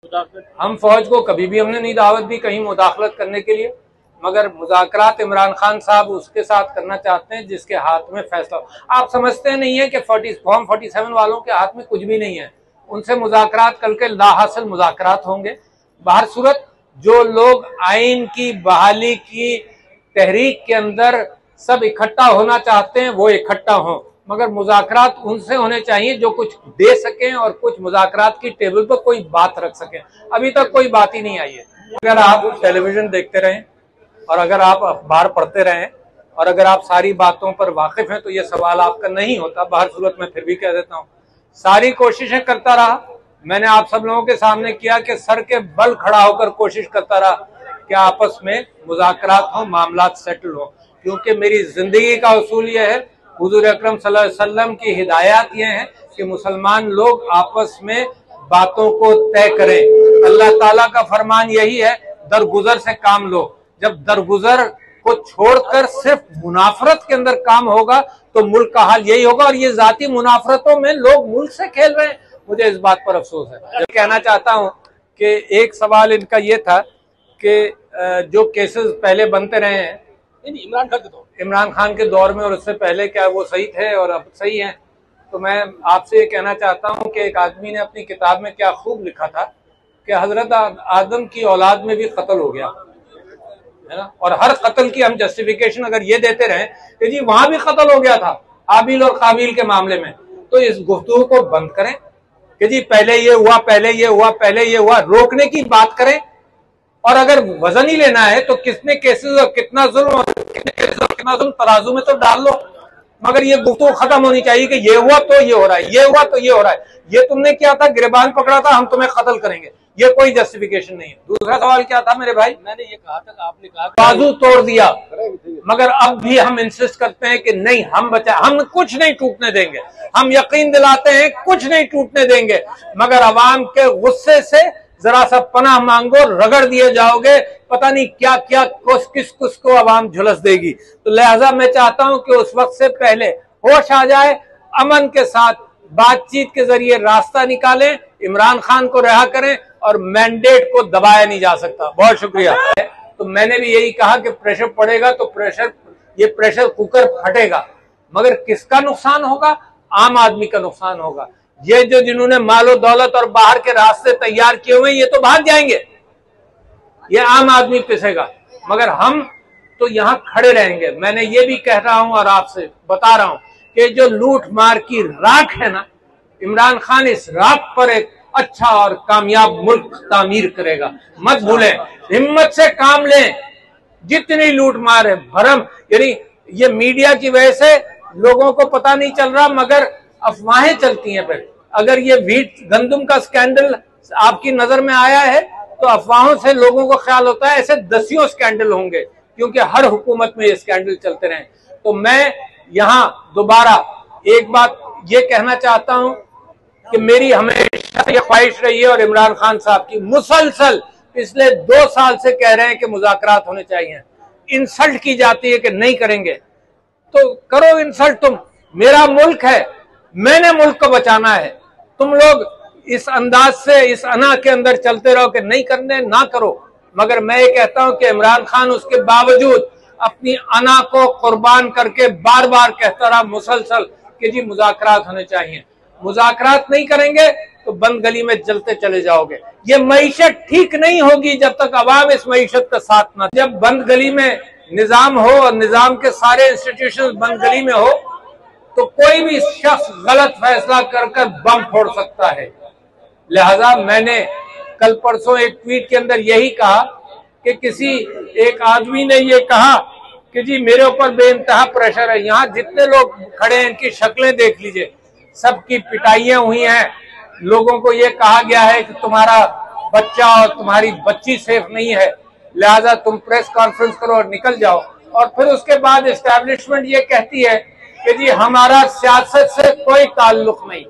हम फौज को कभी भी हमने नहीं दावत दी कहीं मुदाखलत करने के लिए, मगर मुज़ाकरात इमरान खान साहब उसके साथ करना चाहते हैं जिसके हाथ में फैसला। आप समझते नहीं है कि फॉर्म 47 वालों के हाथ में कुछ भी नहीं है, उनसे मुज़ाकरात कल के लाहासिल मुज़ाकरात होंगे। बाहर सूरत जो लोग आइन की बहाली की तहरीक के अंदर सब इकट्ठा होना चाहते हैं वो इकट्ठा हों, मगर मुज़ाकरात उनसे होने चाहिए जो कुछ दे सकें और कुछ मुज़ाकरात की टेबल पर कोई बात रख सकें। अभी तक कोई बात ही नहीं आई है। अगर आप टेलीविजन देखते रहें और अगर आप अखबार पढ़ते रहें और अगर आप सारी बातों पर वाकिफ हैं तो ये सवाल आपका नहीं होता। बाहर सूरत में फिर भी कह देता हूँ, सारी कोशिशें करता रहा। मैंने आप सब लोगों के सामने किया कि सर के बल खड़ा होकर कोशिश करता रहा कि आपस में मुज़ाकरात हो, मामलात सेटल हो, क्योंकि मेरी जिंदगी का उसूल यह है, हुजूर अकरम सल्लल्लाहु अलैहि वसल्लम की हिदायत ये है कि मुसलमान लोग आपस में बातों को तय करें। अल्लाह ताला का फरमान यही है, दरगुजर से काम लो। जब दरगुजर को छोड़कर सिर्फ मुनाफरत के अंदर काम होगा तो मुल्क का हाल यही होगा, और ये जाती मुनाफरतों में लोग मुल्क से खेल रहे हैं। मुझे इस बात पर अफसोस है। मैं कहना चाहता हूँ कि एक सवाल इनका ये था कि जो केसेस पहले बनते रहे हैं इमरान खान के दौर में और उससे पहले, क्या वो सही थे और अब सही हैं? तो मैं आपसे ये कहना चाहता हूँ कि एक आदमी ने अपनी किताब में क्या खूब लिखा था कि हजरत आदम की औलाद में भी कत्ल हो गया है ना, और हर कत्ल की हम जस्टिफिकेशन अगर ये देते रहे कि जी वहां भी कत्ल हो गया था हाबिल और काबिल के मामले में, तो इस गुफ्तगू को बंद करें कि जी पहले ये हुआ, पहले ये हुआ, पहले ये हुआ। रोकने की बात करें, और अगर वजन ही लेना है तो कितने केसेस और कितना जुल्म तराजू में तो डाल लो, मगर ये गुफ्तगू खत्म होनी चाहिए कि ये हुआ तो ये हो रहा है, ये हुआ तो ये हो रहा है, ये तुमने किया था, गिरबान पकड़ा था, हम तुम्हें कत्ल करेंगे, ये कोई जस्टिफिकेशन नहीं है। दूसरा सवाल क्या था मेरे भाई? मैंने ये कहा था, आपने कहा बाजू तोड़ दिया, मगर अब भी हम इंसिस्ट करते हैं कि नहीं, हम हम कुछ नहीं टूटने देंगे, हम यकीन दिलाते हैं कुछ नहीं टूटने देंगे, मगर अवाम के गुस्से से जरा सा पनाह मांगो, रगड़ दिए जाओगे, पता नहीं क्या क्या किस को अवाम झुलस देगी। तो लिहाजा मैं चाहता हूं कि उस वक्त से पहले होश आ जाए, अमन के साथ बातचीत के जरिए रास्ता निकालें, इमरान खान को रिहा करें, और मैंडेट को दबाया नहीं जा सकता। बहुत शुक्रिया। तो मैंने भी यही कहा कि प्रेशर पड़ेगा तो ये प्रेशर कुकर फटेगा, मगर किसका नुकसान होगा? आम आदमी का नुकसान होगा। ये जो जिन्होंने मालो दौलत और बाहर के रास्ते तैयार किए हुए ये तो भाग जाएंगे, ये आम आदमी पिसेगा, मगर हम तो यहां खड़े रहेंगे। मैंने ये भी कह रहा हूं और आपसे बता रहा हूं कि जो लूट मार की राख है ना, इमरान खान इस राख पर एक अच्छा और कामयाब मुल्क तामीर करेगा। मत भूलें, हिम्मत से काम लें। जितनी लूट मार है, भरम, यानी ये मीडिया की वजह से लोगों को पता नहीं चल रहा, मगर अफवाहें चलती हैं। फिर अगर ये व्हीट गंदम का स्कैंडल आपकी नजर में आया है तो अफवाहों से लोगों को ख्याल होता है ऐसे दसियों स्कैंडल होंगे, क्योंकि हर हुकूमत में ये स्कैंडल चलते रहे। तो मैं यहाँ दोबारा एक बात ये कहना चाहता हूं कि मेरी हमेशा ये ख्वाहिश रही है, और इमरान खान साहब की मुसलसल पिछले 2 साल से कह रहे हैं कि मुज़ाकरात होने चाहिए। इंसल्ट की जाती है कि नहीं करेंगे, तो करो इंसल्ट। तुम, मेरा मुल्क है, मैंने मुल्क को बचाना है। तुम लोग इस अंदाज से इस अना के अंदर चलते रहो कि नहीं करने, ना करो। मगर मैं ये कहता हूं कि इमरान खान उसके बावजूद अपनी अना को कुर्बान करके बार बार कहता रहा मुसलसल कि जी मुज़ाकरात होने चाहिए। मुज़ाकरात नहीं करेंगे तो बंद गली में जलते चले जाओगे। ये मईशत ठीक नहीं होगी जब तक अवाम इस मईशत का साथ ना। जब बंद गली में निजाम हो और निजाम के सारे इंस्टीट्यूशन बंद गली में हो तो कोई भी शख्स गलत फैसला कर बम फोड़ सकता है। लिहाजा मैंने कल परसों एक ट्वीट के अंदर यही कहा कि किसी एक आदमी ने ये कहा कि जी मेरे ऊपर बेइंतहा प्रेशर है। यहाँ जितने लोग खड़े हैं इनकी शक्लें देख लीजिए, सबकी पिटाइयां हुई हैं। लोगों को ये कहा गया है कि तुम्हारा बच्चा और तुम्हारी बच्ची सेफ नहीं है, लिहाजा तुम प्रेस कॉन्फ्रेंस करो और निकल जाओ। और फिर उसके बाद एस्टैब्लिशमेंट ये कहती है कि जी हमारा सियासत से कोई ताल्लुक नहीं।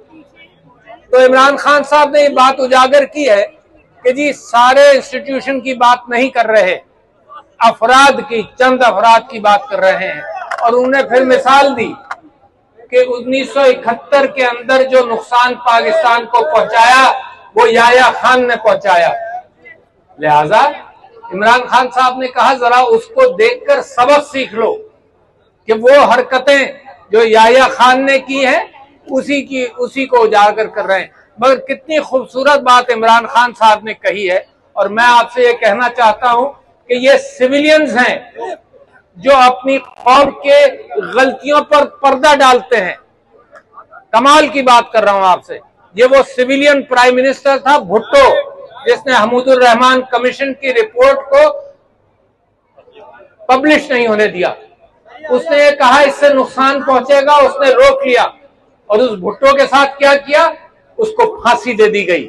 तो इमरान खान साहब ने ये बात उजागर की है कि जी सारे इंस्टीट्यूशन की बात नहीं कर रहे, अफराद की, चंद अफराद की बात कर रहे हैं। और उन्होंने फिर मिसाल दी कि 1971 के अंदर जो नुकसान पाकिस्तान को पहुंचाया वो याह्या खान ने पहुंचाया। लिहाजा इमरान खान साहब ने कहा जरा उसको देखकर सबक सीख लो कि वो हरकतें जो याह्या खान ने की है उसी को उजागर कर रहे हैं। मगर कितनी खूबसूरत बात इमरान खान साहब ने कही है। और मैं आपसे ये कहना चाहता हूं कि ये सिविलियंस हैं जो अपनी कौम के गलतियों पर पर्दा डालते हैं। कमाल की बात कर रहा हूं आपसे। ये वो सिविलियन प्राइम मिनिस्टर था भुट्टो, जिसने हमीदुर रहमान कमीशन की रिपोर्ट को पब्लिश नहीं होने दिया। उसने ये कहा इससे नुकसान पहुंचेगा, उसने रोक लिया। और उस भुट्टो के साथ क्या किया, उसको फांसी दे दी गई।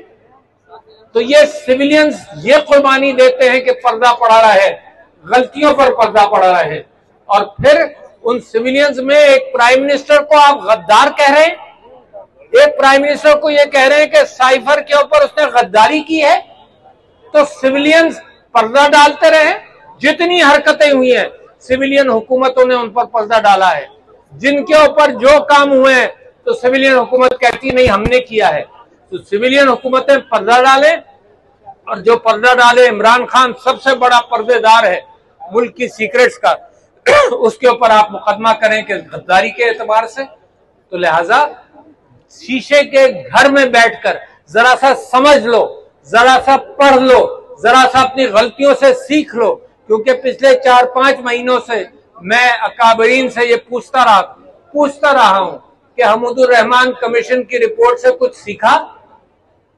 तो ये सिविलियंस ये कुर्बानी देते हैं कि पर्दा पड़ा रहा है, गलतियों पर पर्दा पड़ा रहा है। और फिर उन सिविलियंस में एक प्राइम मिनिस्टर को आप गद्दार कह रहे हैं। एक प्राइम मिनिस्टर को यह कह रहे हैं कि साइफर के ऊपर उसने गद्दारी की है। तो सिविलियंस पर्दा डालते रहे। जितनी हरकतें हुई हैं सिविलियन हुकूमतों ने उन पर पर्दा डाला है। जिनके ऊपर जो काम हुए हैं तो सिविलियन हुकूमत कहती नहीं हमने किया है। तो सिविलियन हुकूमतें पर्दा डालें, और जो पर्दा डाले इमरान खान सबसे बड़ा पर्देदार है मुल्क की सीक्रेट्स का, उसके ऊपर आप मुकदमा करें कि गद्दारी के एतबार से। तो लिहाजा शीशे के घर में बैठकर जरा सा समझ लो, जरा सा पढ़ लो, जरा सा अपनी गलतियों से सीख लो। क्योंकि पिछले 4-5 महीनों से मैं अकाबरीन से ये पूछता रहा हूं कि हमीदुर रहमान कमीशन की रिपोर्ट से कुछ सीखा।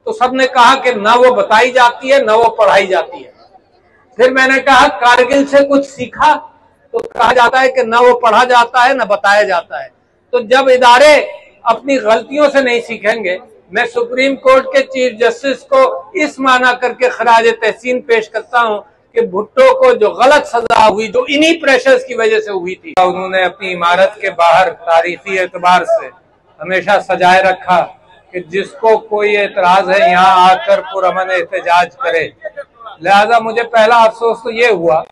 तो सबने कहा कि ना वो बताई जाती है ना वो पढ़ाई जाती है। फिर मैंने कहा कारगिल से कुछ सीखा, तो कहा जाता है कि ना वो पढ़ा जाता है ना बताया जाता है। तो जब इदारे अपनी गलतियों से नहीं सीखेंगे, मैं सुप्रीम कोर्ट के चीफ जस्टिस को इस माना करके खराज तहसीन पेश करता हूं कि भुट्टो को जो गलत सजा हुई, जो इन्हीं प्रेशर्स की वजह से हुई थी, उन्होंने अपनी इमारत के बाहर तारीखी एतबार से हमेशा सजाए रखा कि जिसको कोई एतराज है यहाँ आकर पुरअमन एहतजाज करे। लिहाजा मुझे पहला अफसोस तो ये हुआ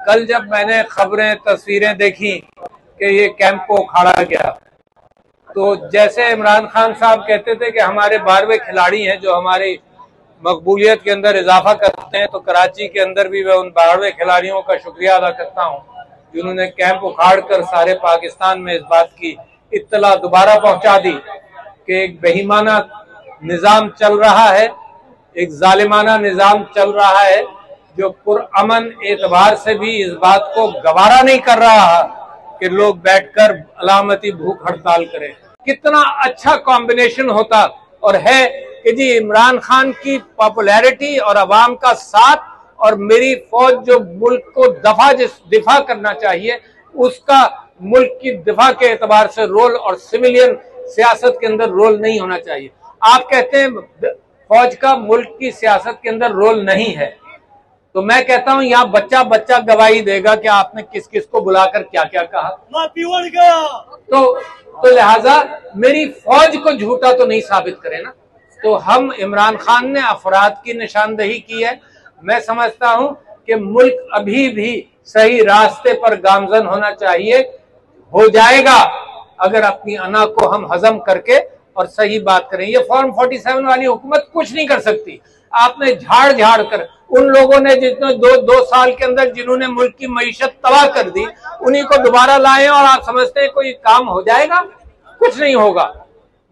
कल जब मैंने खबरें तस्वीरें देखी कि ये कैंप को उखाड़ा गया। तो जैसे इमरान खान साहब कहते थे कि हमारे 12वें खिलाड़ी हैं जो हमारी मकबूलियत के अंदर इजाफा करते हैं, तो कराची के अंदर भी मैं उन 12वें खिलाड़ियों का शुक्रिया अदा करता हूं जिन्होंने कैंप उखाड़ कर सारे पाकिस्तान में इस बात की इत्तला दोबारा पहुंचा दी कि एक बेईमाना निजाम चल रहा है, एक जालिमाना निजाम चल रहा है जो पुरअमन एतबार से भी इस बात को गवारा नहीं कर रहा कि लोग बैठकर अलामती भूख हड़ताल करें। कितना अच्छा कॉम्बिनेशन होता और है कि जी इमरान खान की पॉपुलैरिटी और अवाम का साथ और मेरी फौज जो मुल्क को दिफा करना चाहिए उसका मुल्क की दिफा के एतबार से रोल और सिविलियन सियासत के अंदर रोल नहीं होना चाहिए। आप कहते हैं फौज का मुल्क की सियासत के अंदर रोल नहीं है, तो मैं कहता हूं यहाँ बच्चा बच्चा गवाही देगा कि आपने किस किस को बुलाकर क्या क्या कहा। तो लिहाजा मेरी फौज को झूठा तो नहीं साबित करे ना। तो हम इमरान खान ने अफराद की निशानदेही की है। मैं समझता हूं कि मुल्क अभी भी सही रास्ते पर गामजन होना चाहिए, हो जाएगा अगर अपनी अना को हम हजम करके और सही बात करें। ये फॉर्म 47 वाली हुकूमत कुछ नहीं कर सकती। आपने झाड़ कर उन लोगों ने जितने दो साल के अंदर जिन्होंने मुल्क की मईशत तबाह कर दी उन्हीं को दोबारा लाए और आप समझते हैं कोई काम हो जाएगा? कुछ नहीं होगा।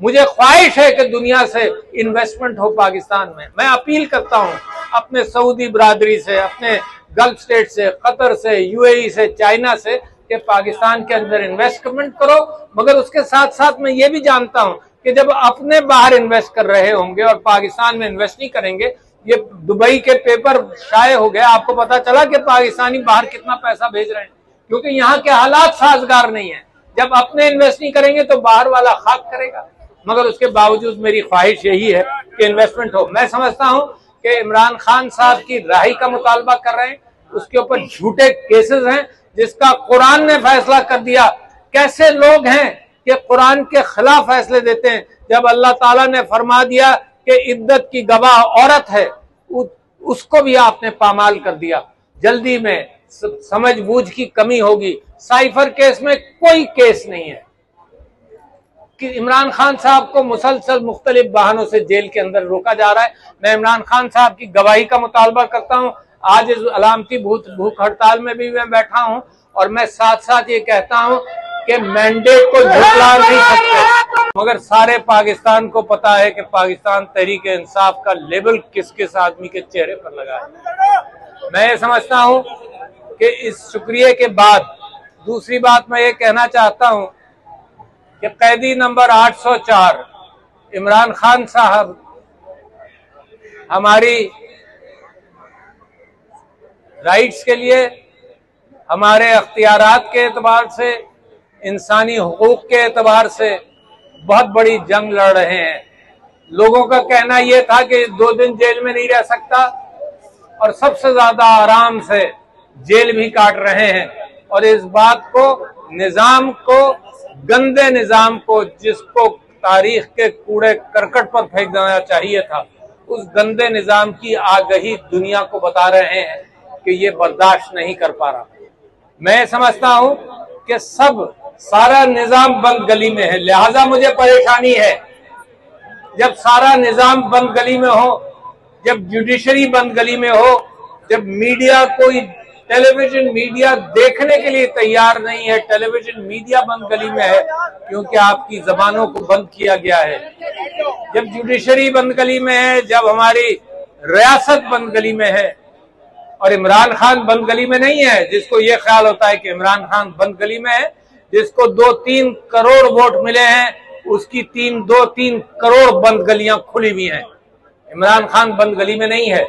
मुझे ख्वाहिश है कि दुनिया से इन्वेस्टमेंट हो पाकिस्तान में। मैं अपील करता हूं अपने सऊदी बरादरी से, अपने गल्फ स्टेट से, कतर से, यूएई से, चाइना से कि पाकिस्तान के अंदर इन्वेस्टमेंट करो। मगर उसके साथ साथ मैं ये भी जानता हूं कि जब अपने बाहर इन्वेस्ट कर रहे होंगे और पाकिस्तान में इन्वेस्ट नहीं करेंगे, ये दुबई के पेपर शाये हो गए, आपको पता चला कि पाकिस्तानी बाहर कितना पैसा भेज रहे हैं, क्योंकि यहाँ के हालात साजगार नहीं है। जब अपने इन्वेस्ट नहीं करेंगे तो बाहर वाला खाक करेगा। मगर उसके बावजूद मेरी ख्वाहिश यही है कि इन्वेस्टमेंट हो। मैं समझता हूं कि इमरान खान साहब की राही का मुतालबा कर रहे हैं, उसके ऊपर झूठे केसेस हैं जिसका कुरान ने फैसला कर दिया। कैसे लोग हैं कि कुरान के खिलाफ फैसले देते हैं जब अल्लाह ताला ने फरमा दिया कि इद्दत की गवाह औरत है, उसको भी आपने पामाल कर दिया। जल्दी में समझ बूझ की कमी होगी। साइफर केस में कोई केस नहीं है। कि इमरान खान साहब को मुसलसल मुख्तलिफ बहानों से जेल के अंदर रोका जा रहा है। मैं इमरान खान साहब की गवाही का मुतालबा करता हूं। आज इस अलामती भूख हड़ताल में भी मैं बैठा हूं और मैं साथ साथ ये कहता हूं कि मैंडेट को झुठला नहीं सकते, मगर सारे पाकिस्तान को पता है कि पाकिस्तान तहरीक इंसाफ का लेबल किस किस आदमी के चेहरे पर लगा है। मैं ये समझता हूं कि इस शुक्रिया के बाद दूसरी बात मैं ये कहना चाहता हूं कि कैदी नंबर 804 इमरान खान साहब हमारी राइट्स के लिए, हमारे अख्तियारात के एतबार से, इंसानी हुकूक के एतबार से बहुत बड़ी जंग लड़ रहे हैं। लोगों का कहना यह था कि 2 दिन जेल में नहीं रह सकता और सबसे ज्यादा आराम से जेल भी काट रहे हैं। और इस बात को, निजाम को, गंदे निजाम को, जिसको तारीख के कूड़े करकट पर फेंक देना चाहिए था, उस गंदे निजाम की आगही दुनिया को बता रहे हैं कि ये बर्दाश्त नहीं कर पा रहा। मैं समझता हूं कि सारा निजाम बंद गली में है, लिहाजा मुझे परेशानी है। जब सारा निजाम बंद गली में हो, जब जुडिशरी बंद गली में हो, जब मीडिया, कोई टेलीविजन मीडिया देखने के लिए तैयार नहीं है, टेलीविजन मीडिया बंद गली में है क्योंकि आपकी जबानों को बंद किया गया है। जब जुडिशरी बंद गली में है, जब हमारी रियासत बंद गली में है और इमरान खान बंद गली में नहीं है, जिसको ये ख्याल होता है कि इमरान खान बंद गली में है, जिसको 2-3 करोड़ वोट मिले हैं, उसकी 2-3 करोड़ बंद गलियां खुली हुई हैं। इमरान खान बंद गली में नहीं है।